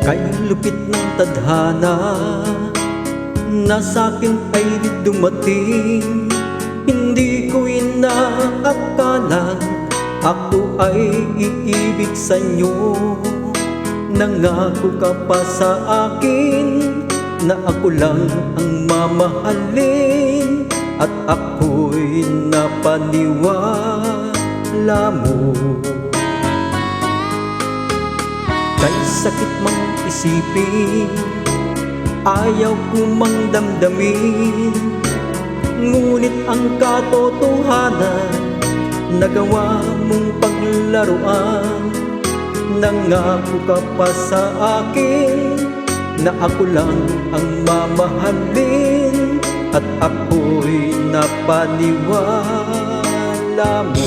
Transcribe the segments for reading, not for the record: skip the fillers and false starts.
Kay lupit ng tadhana na sa'kin ay dumating. Hindi ko inaakalang ako ay iibig sa'yo. Nangako ka pa sa akin na ako lang ang mamahalin, at ako'y napaniwala mo. Kay sakit mang isipin, ayaw ko mang damdamin, ngunit ang katotohanan nagawa mong paglaruan. Nangako ka pa sa akin na ako lang ang mamahalin, at ako'y napaniwala mo.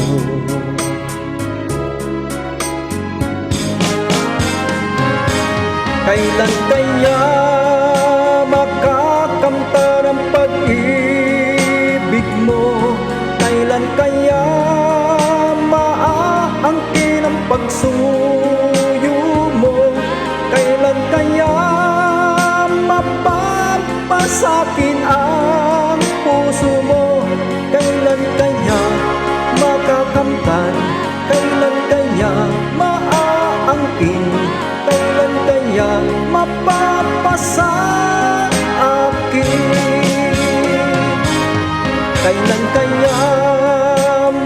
Kailan kaya makakamtan ang pag-ibig mo? Kailan kaya maaangkin ang pagsuyo mo? Kailan kaya mapapasakin ang puso mo? Kailan kaya makakamtan? Kailan kaya maaangkin? Kailan kaya mapapasa akin? Kailan kaya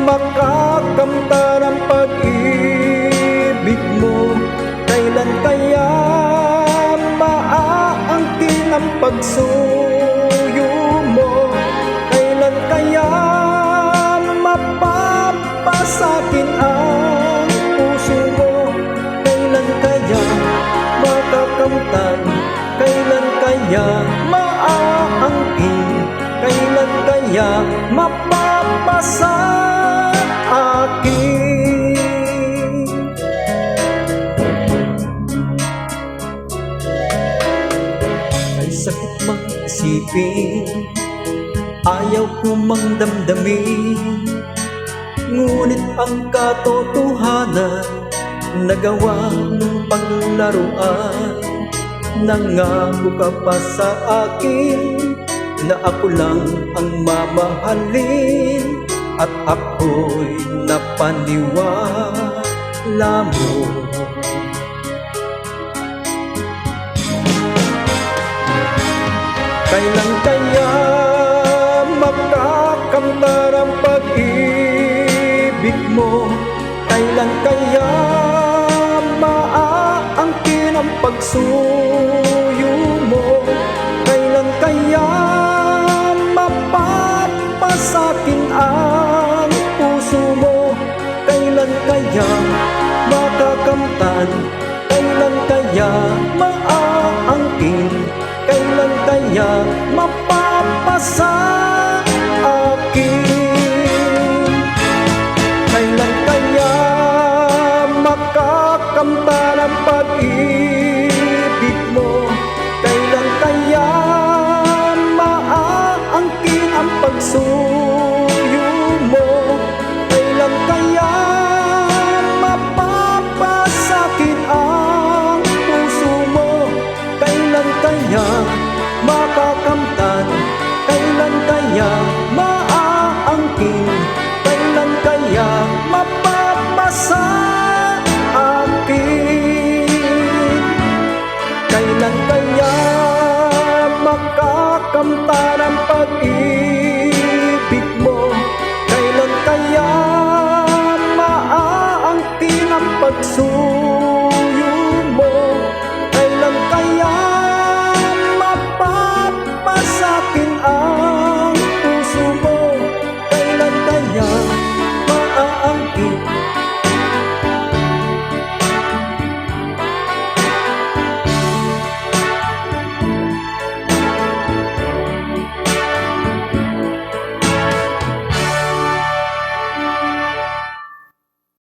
makakamtan ang pag-ibig mo? Kailan kaya maaangkin ang pagsuyo mo? Kailan kaya mapapasakin ang puso mo? Kailan kaya makakamtan? Kailan kaya maaangkin? Kailan kaya mapapasa akin? Ay sakit mang isipin, ayaw ko mang damdamin, ngunit ang katotohanan nagawa mong paglaruan. Nangako ka pa sa akin na ako lang ang mamahalin, at ako'y napaniwala mo. Kailan kaya makakamtan ang pag-ibig mo? Kailan kaya maaangkin ang pagsuyo mo? Kailan kaya mapapasakin ang puso mo? Kailan kaya makakamtan? Kailan kaya maaangkin? Kailan kaya mapapasa akin? Kailan kaya makakamtan ang